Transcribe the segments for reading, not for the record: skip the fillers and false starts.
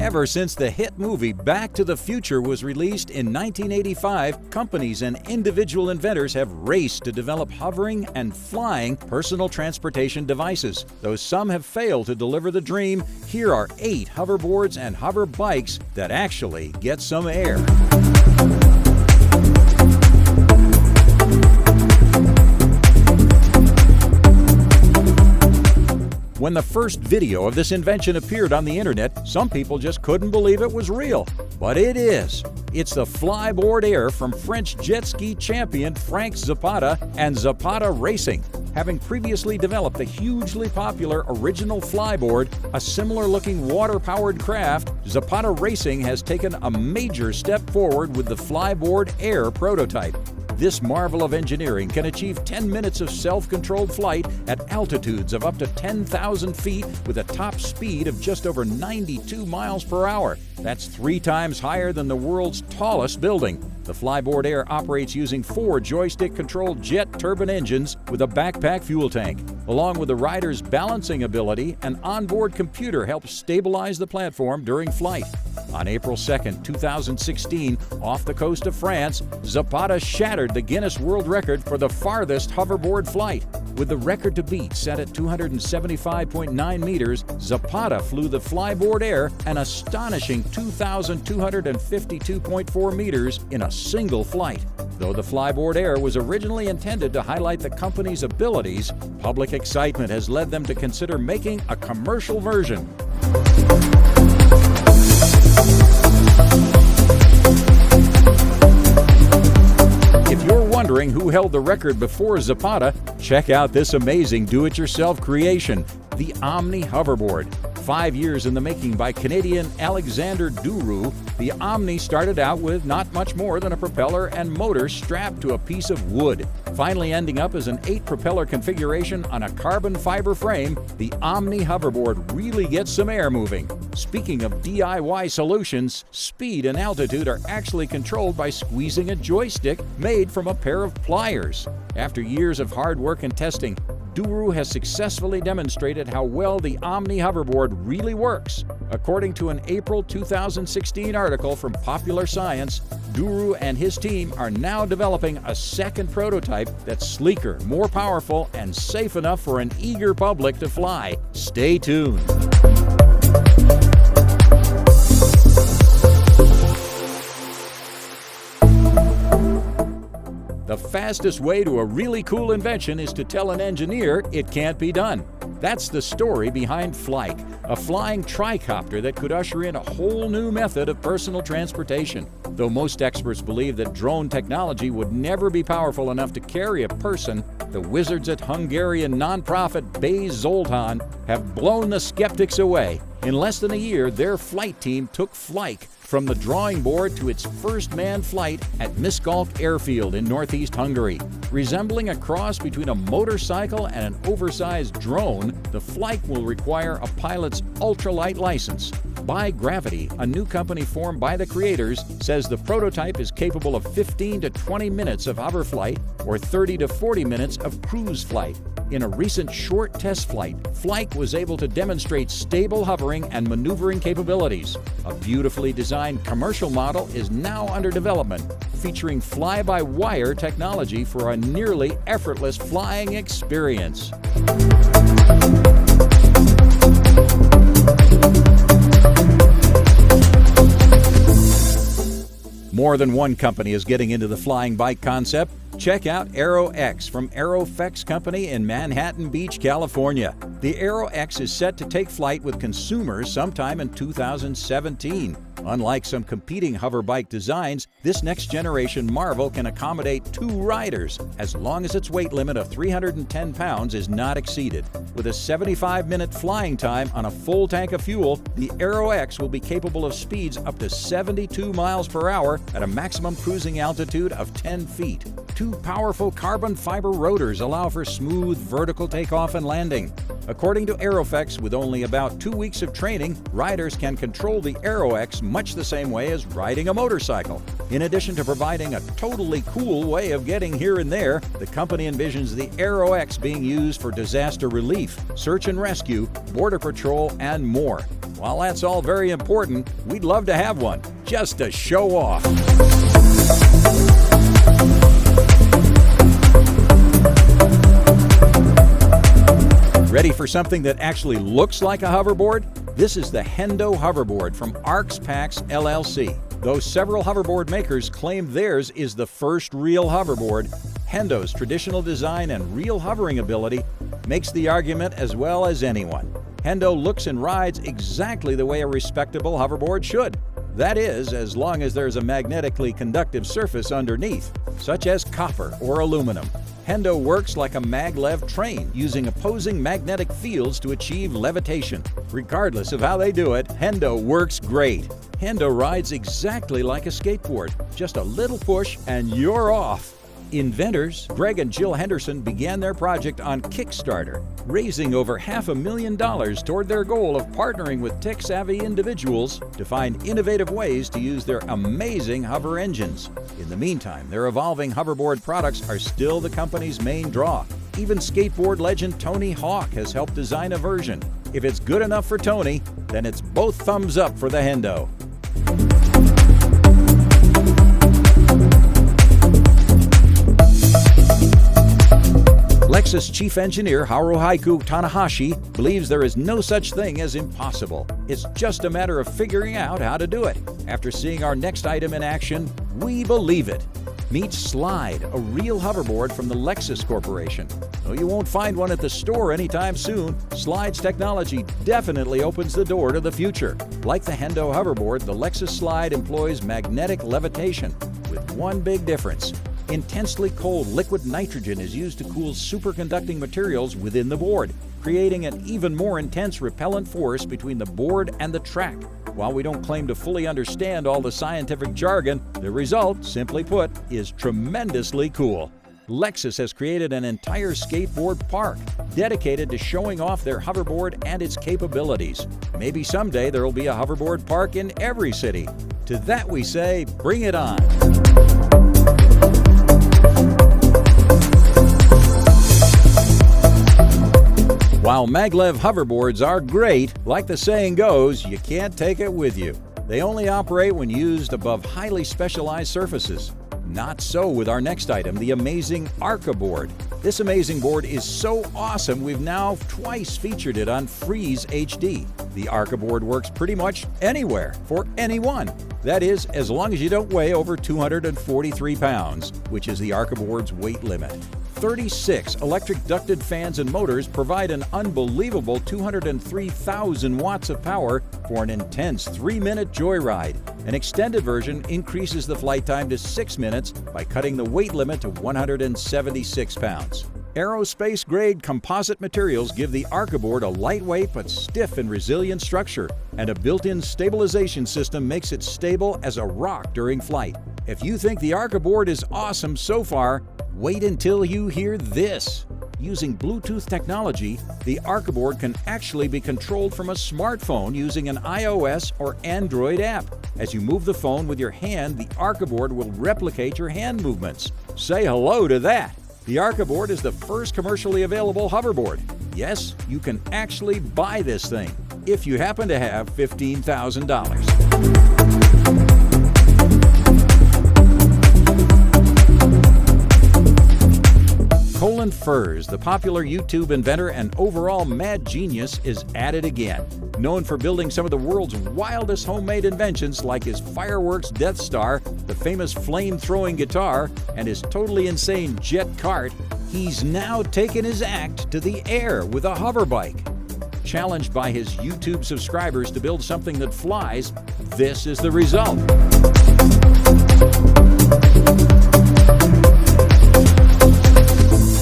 Ever since the hit movie Back to the Future was released in 1985, companies and individual inventors have raced to develop hovering and flying personal transportation devices. Though some have failed to deliver the dream, here are 8 hoverboards and hover bikes that actually get some air. When the first video of this invention appeared on the internet, some people just couldn't believe it was real. But it is. It's the Flyboard Air from French jet ski champion Frank Zapata and Zapata Racing. Having previously developed the hugely popular original Flyboard, a similar-looking water-powered craft, Zapata Racing has taken a major step forward with the Flyboard Air prototype. This marvel of engineering can achieve 10 minutes of self-controlled flight at altitudes of up to 10,000 feet with a top speed of just over 92 miles per hour. That's 3 times higher than the world's tallest building. The Flyboard Air operates using 4 joystick-controlled jet turbine engines with a backpack fuel tank. Along with the rider's balancing ability, an onboard computer helps stabilize the platform during flight. On April 2, 2016, off the coast of France, Zapata shattered the Guinness World Record for the farthest hoverboard flight. With the record to beat set at 275.9 meters, Zapata flew the Flyboard Air an astonishing 2,252.4 meters in a single flight. Though the Flyboard Air was originally intended to highlight the company's abilities, public excitement has led them to consider making a commercial version. If you're wondering who held the record before Zapata, check out this amazing do-it-yourself creation, the Omni Hoverboard. 5 years in the making by Canadian Alexander Duru, the Omni started out with not much more than a propeller and motor strapped to a piece of wood. Finally ending up as an 8-propeller configuration on a carbon fiber frame, the Omni Hoverboard really gets some air moving. Speaking of DIY solutions, speed and altitude are actually controlled by squeezing a joystick made from a pair of pliers. After years of hard work and testing, Duru has successfully demonstrated how well the Omni Hoverboard really works. According to an April 2016 article from Popular Science, Duru and his team are now developing a second prototype that's sleeker, more powerful, and safe enough for an eager public to fly. Stay tuned. The fastest way to a really cool invention is to tell an engineer it can't be done. That's the story behind Flyke, a flying tricopter that could usher in a whole new method of personal transportation. Though most experts believe that drone technology would never be powerful enough to carry a person, the wizards at Hungarian nonprofit Bay Zoltán have blown the skeptics away. In less than a year, their flight team took Flyke from the drawing board to its first manned flight at Miskolc Airfield in northeast Hungary. Resembling a cross between a motorcycle and an oversized drone, the Flyke will require a pilot's ultralight license. By Gravity, a new company formed by the creators, says the prototype is capable of 15 to 20 minutes of hover flight or 30 to 40 minutes of cruise flight. In a recent short test flight, Flyke was able to demonstrate stable hovering and maneuvering capabilities. A beautifully designed commercial model is now under development, featuring fly-by-wire technology for a nearly effortless flying experience. More than one company is getting into the flying bike concept. Check out AeroX from AeroFX Company in Manhattan Beach, California. The AeroX is set to take flight with consumers sometime in 2017. Unlike some competing hover bike designs, this next-generation marvel can accommodate 2 riders as long as its weight limit of 310 pounds is not exceeded. With a 75-minute flying time on a full tank of fuel, the AeroX will be capable of speeds up to 72 miles per hour at a maximum cruising altitude of 10 feet. two powerful carbon fiber rotors allow for smooth vertical takeoff and landing. According to Aerofex, with only about 2 weeks of training, riders can control the AeroX much the same way as riding a motorcycle. In addition to providing a totally cool way of getting here and there, the company envisions the AeroX being used for disaster relief, search and rescue, border patrol, and more. While that's all very important, we'd love to have one, just to show off. Ready for something that actually looks like a hoverboard? This is the Hendo hoverboard from Arx Pax LLC. Though several hoverboard makers claim theirs is the first real hoverboard, Hendo's traditional design and real hovering ability makes the argument as well as anyone. Hendo looks and rides exactly the way a respectable hoverboard should. That is, as long as there's a magnetically conductive surface underneath, such as copper or aluminum. Hendo works like a maglev train, using opposing magnetic fields to achieve levitation. Regardless of how they do it, Hendo works great. Hendo rides exactly like a skateboard. Just a little push and you're off. Inventors Greg and Jill Henderson began their project on Kickstarter, raising over $500,000 toward their goal of partnering with tech-savvy individuals to find innovative ways to use their amazing hover engines. In the meantime, their evolving hoverboard products are still the company's main draw. Even skateboard legend Tony Hawk has helped design a version. If it's good enough for Tony, then it's both thumbs up for the Hendo. Lexus chief engineer Haruhiko Tanahashi believes there is no such thing as impossible. It's just a matter of figuring out how to do it. After seeing our next item in action, we believe it. Meet Slide, a real hoverboard from the Lexus Corporation. Though you won't find one at the store anytime soon, Slide's technology definitely opens the door to the future. Like the Hendo hoverboard, the Lexus Slide employs magnetic levitation, with one big difference. Intensely cold liquid nitrogen is used to cool superconducting materials within the board, creating an even more intense repellent force between the board and the track. While we don't claim to fully understand all the scientific jargon, the result, simply put, is tremendously cool. Lexus has created an entire skateboard park dedicated to showing off their hoverboard and its capabilities. Maybe someday there will be a hoverboard park in every city. To that we say, bring it on! While maglev hoverboards are great, like the saying goes, you can't take it with you. They only operate when used above highly specialized surfaces. Not so with our next item, the amazing Arca board. This amazing board is so awesome we've now twice featured it on Freeze HD. The Arca board works pretty much anywhere, for anyone. That is, as long as you don't weigh over 243 pounds, which is the Arca board's weight limit. 36 electric ducted fans and motors provide an unbelievable 203,000 watts of power for an intense 3-minute joyride. An extended version increases the flight time to 6 minutes by cutting the weight limit to 176 pounds. Aerospace-grade composite materials give the Arca board a lightweight but stiff and resilient structure, and a built-in stabilization system makes it stable as a rock during flight. If you think the Arca board is awesome so far, wait until you hear this. Using Bluetooth technology, the Arca board can actually be controlled from a smartphone using an iOS or Android app. As you move the phone with your hand, the Arca board will replicate your hand movements. Say hello to that! The Arca board is the first commercially available hoverboard. Yes, you can actually buy this thing, if you happen to have $15,000. Colin Furs, the popular YouTube inventor and overall mad genius, is at it again. Known for building some of the world's wildest homemade inventions like his fireworks Death Star, the famous flame-throwing guitar, and his totally insane jet cart, he's now taken his act to the air with a hover bike. Challenged by his YouTube subscribers to build something that flies, this is the result.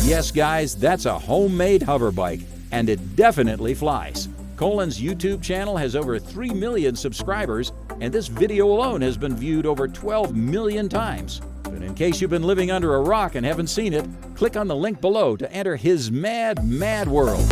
Yes, guys, that's a homemade hover bike, and it definitely flies. Colin's YouTube channel has over 3 million subscribers, and this video alone has been viewed over 12 million times. But in In case you've been living under a rock and haven't seen it, click on the link below to enter his mad, mad world.